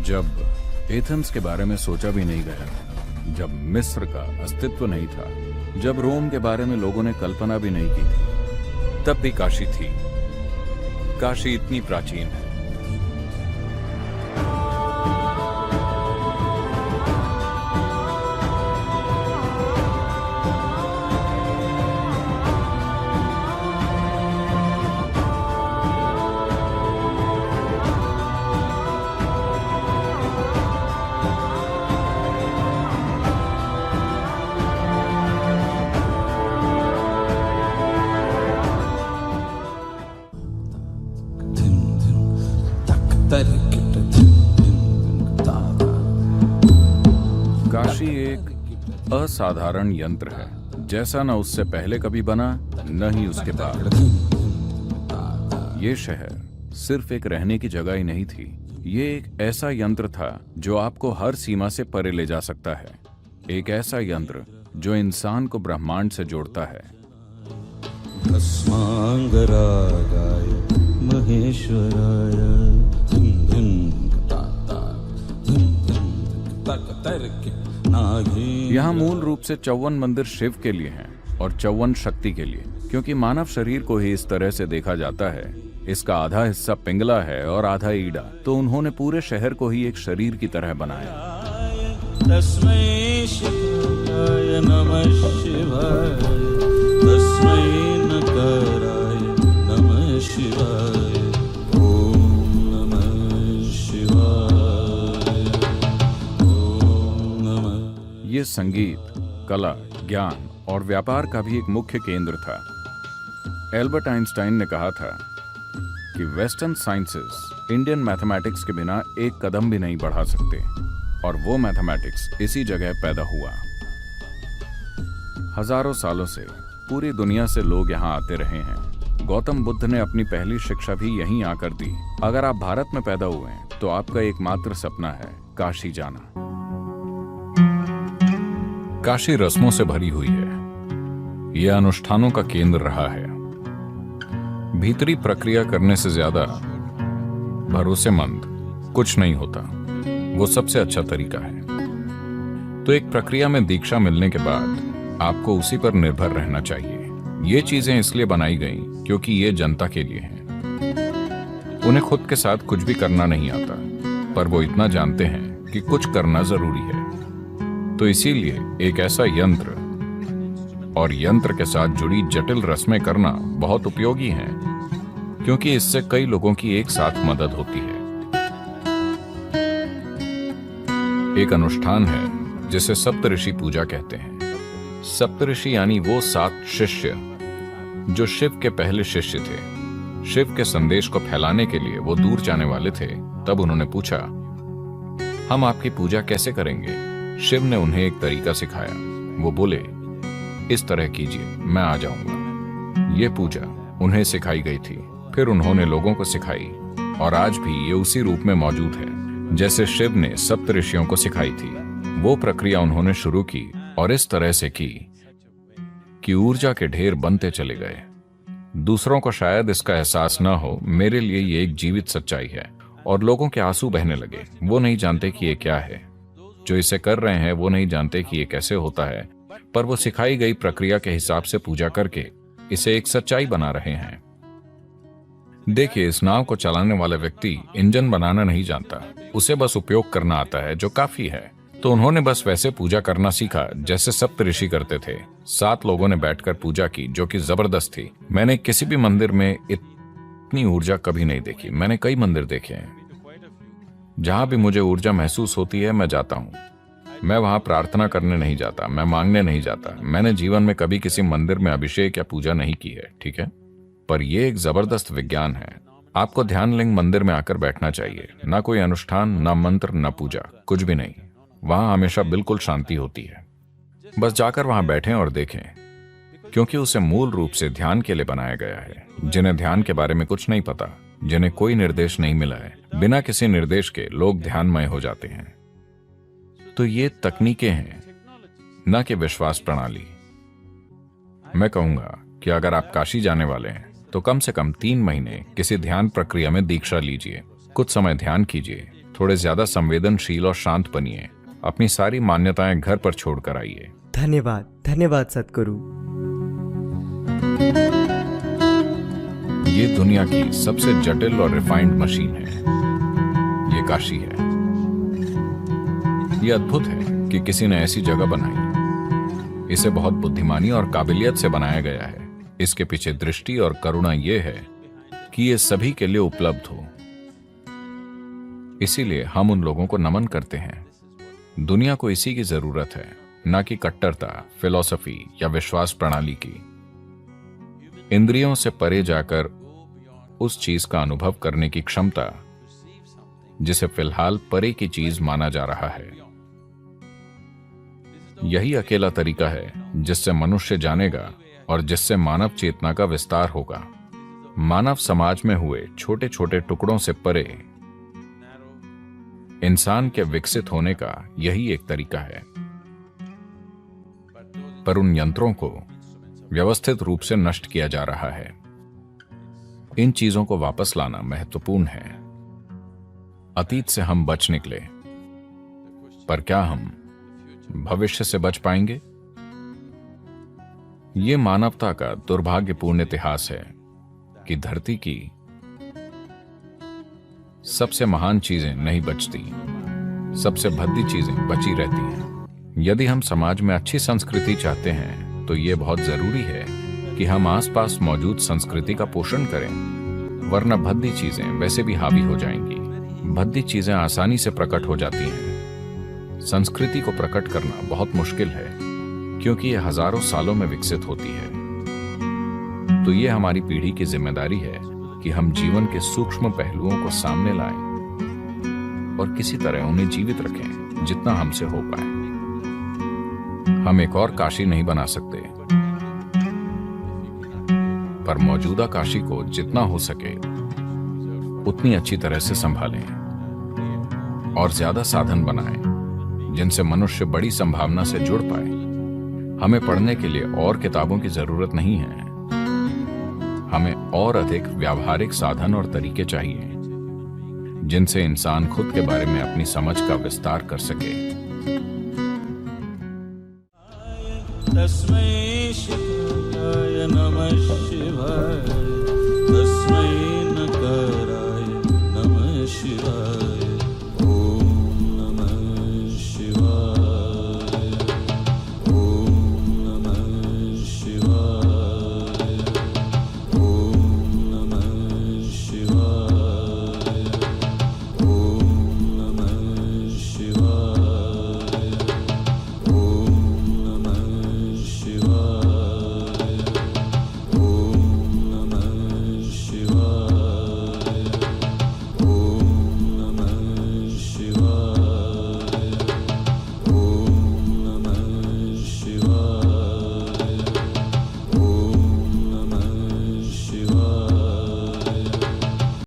जब एथेंस के बारे में सोचा भी नहीं गया था, जब मिस्र का अस्तित्व नहीं था, जब रोम के बारे में लोगों ने कल्पना भी नहीं की थी, तब भी काशी थी। काशी इतनी प्राचीन है। काशी एक असाधारण यंत्र है, जैसा न उससे पहले कभी बना न ही उसके बाद। ये शहर सिर्फ एक रहने की जगह ही नहीं थी, ये एक ऐसा यंत्र था जो आपको हर सीमा से परे ले जा सकता है। एक ऐसा यंत्र जो इंसान को ब्रह्मांड से जोड़ता है। भस्मांगरागाय महेश्वराय यहाँ मूल रूप से 54 मंदिर शिव के लिए हैं और 54 शक्ति के लिए, क्योंकि मानव शरीर को ही इस तरह से देखा जाता है। इसका आधा हिस्सा पिंगला है और आधा ईड़ा, तो उन्होंने पूरे शहर को ही एक शरीर की तरह बनाया। तस्मै शिवाय नमः शिवाय, तस्मै नकाराय नमः शिवाय, ओम नमः शिवाय, ओम नमः। ये संगीत, कला, ज्ञान और व्यापार का भी एक मुख्य केंद्र था। एल्बर्ट आइंस्टाइन ने कहा था कि वेस्टर्न साइंसेस इंडियन मैथमेटिक्स के बिना एक कदम भी नहीं बढ़ा सकते, और वो मैथमेटिक्स इसी जगह पैदा हुआ। हजारों सालों से पूरी दुनिया से लोग यहाँ आते रहे हैं। गौतम बुद्ध ने अपनी पहली शिक्षा भी यहीं आकर दी। अगर आप भारत में पैदा हुए हैं तो आपका एकमात्र सपना है काशी जाना। काशी रस्मों से भरी हुई है। यह अनुष्ठानों का केंद्र रहा है। भीतरी प्रक्रिया करने से ज्यादा भरोसेमंद कुछ नहीं होता। वो सबसे अच्छा तरीका है। तो एक प्रक्रिया में दीक्षा मिलने के बाद आपको उसी पर निर्भर रहना चाहिए। ये चीजें इसलिए बनाई गई क्योंकि ये जनता के लिए हैं। उन्हें खुद के साथ कुछ भी करना नहीं आता, पर वो इतना जानते हैं कि कुछ करना जरूरी है। तो इसीलिए एक ऐसा यंत्र और यंत्र के साथ जुड़ी जटिल रस्में करना बहुत उपयोगी है, क्योंकि इससे कई लोगों की एक साथ मदद होती है। एक अनुष्ठान है जिसे सप्तऋषि पूजा कहते हैं। सप्तऋषि यानी वो 7 शिष्य जो शिव के पहले शिष्य थे। शिव के संदेश को फैलाने के लिए वो दूर जाने वाले थे। तब उन्होंने पूछा, हम आपकी पूजा कैसे करेंगे? शिव ने उन्हें एक तरीका सिखाया। वो बोले, इस तरह कीजिए, मैं आ जाऊंगा। ये पूजा उन्हें सिखाई गई थी। फिर उन्होंने लोगों को सिखाई, और आज भी ये उसी रूप में मौजूद है जैसे शिव ने सप्तऋषियों को सिखाई थी। वो प्रक्रिया उन्होंने शुरू की और इस तरह से की कि ऊर्जा के ढेर बनते चले गए। दूसरों को शायद इसका एहसास न हो, मेरे लिए ये एक जीवित सच्चाई है। और लोगों के आंसू बहने लगे। वो नहीं जानते कि ये क्या है। जो इसे कर रहे हैं वो नहीं जानते कि ये कैसे होता है, पर वो सिखाई गई प्रक्रिया के हिसाब से पूजा करके इसे एक सच्चाई बना रहे हैं। देखिए, इस नाव को चलाने वाला व्यक्ति इंजन बनाना नहीं जानता, उसे बस उपयोग करना आता है, जो काफी है। तो उन्होंने बस वैसे पूजा करना सीखा जैसे सप्तऋषि करते थे। 7 लोगों ने बैठकर पूजा की, जो कि जबरदस्त थी। मैंने किसी भी मंदिर में इतनी ऊर्जा कभी नहीं देखी। मैंने कई मंदिर देखे हैं। जहां भी मुझे ऊर्जा महसूस होती है, मैं जाता हूं। मैं वहां प्रार्थना करने नहीं जाता, मैं मांगने नहीं जाता। मैंने जीवन में कभी किसी मंदिर में अभिषेक या पूजा नहीं की है, ठीक है? पर यह एक जबरदस्त विज्ञान है। आपको ध्यान लिंग मंदिर में आकर बैठना चाहिए। ना कोई अनुष्ठान, ना मंत्र, ना पूजा, कुछ भी नहीं। वहां हमेशा बिल्कुल शांति होती है। बस जाकर वहां बैठें और देखें, क्योंकि उसे मूल रूप से ध्यान के लिए बनाया गया है। जिन्हें ध्यान के बारे में कुछ नहीं पता, जिन्हें कोई निर्देश नहीं मिला है, बिना किसी निर्देश के लोग ध्यानमय हो जाते हैं। तो ये तकनीकें हैं, न कि विश्वास प्रणाली। मैं कहूंगा कि अगर आप काशी जाने वाले हैं तो कम से कम 3 महीने किसी ध्यान प्रक्रिया में दीक्षा लीजिए। कुछ समय ध्यान कीजिए, थोड़े ज्यादा संवेदनशील और शांत बनिए। अपनी सारी मान्यताएं घर पर छोड़कर आइए। धन्यवाद, धन्यवाद सद्गुरु। ये दुनिया की सबसे जटिल और रिफाइंड मशीन है। ये काशी है। ये अद्भुत है कि किसी ने ऐसी जगह बनाई। इसे बहुत बुद्धिमानी और काबिलियत से बनाया गया है। इसके पीछे दृष्टि और करुणा ये है कि ये सभी के लिए उपलब्ध हो। इसीलिए हम उन लोगों को नमन करते हैं। दुनिया को इसी की जरूरत है, ना कि कट्टरता, फिलॉसफी या विश्वास प्रणाली की। इंद्रियों से परे जाकर उस चीज का अनुभव करने की क्षमता जिसे फिलहाल परे की चीज माना जा रहा है। यही अकेला तरीका है जिससे मनुष्य जानेगा और जिससे मानव चेतना का विस्तार होगा। मानव समाज में हुए छोटे छोटे टुकड़ों से परे इंसान के विकसित होने का यही एक तरीका है। पर उन यंत्रों को व्यवस्थित रूप से नष्ट किया जा रहा है। इन चीजों को वापस लाना महत्वपूर्ण है। अतीत से हम बच निकले, पर क्या हम भविष्य से बच पाएंगे? ये मानवता का दुर्भाग्यपूर्ण इतिहास है कि धरती की सबसे महान चीजें नहीं बचती, सबसे भद्दी चीजें बची रहती हैं। यदि हम समाज में अच्छी संस्कृति चाहते हैं तो ये बहुत जरूरी है कि हम आसपास मौजूद संस्कृति का पोषण करें, वरना भद्दी चीजें वैसे भी हावी हो जाएंगी। भद्दी चीजें आसानी से प्रकट हो जाती हैं। संस्कृति को प्रकट करना बहुत मुश्किल है क्योंकि यह हजारों सालों में विकसित होती है। तो ये हमारी पीढ़ी की जिम्मेदारी है कि हम जीवन के सूक्ष्म पहलुओं को सामने लाएं और किसी तरह उन्हें जीवित रखें जितना हमसे हो पाए। हम एक और काशी नहीं बना सकते, पर मौजूदा काशी को जितना हो सके उतनी अच्छी तरह से संभालें और ज्यादा साधन बनाएं जिनसे मनुष्य बड़ी संभावना से जुड़ पाए। हमें पढ़ने के लिए और किताबों की जरूरत नहीं है। हमें और अधिक व्यावहारिक साधन और तरीके चाहिए जिनसे इंसान खुद के बारे में अपनी समझ का विस्तार कर सके। तस्मै शिवाय नमः शिवाय। तस्मै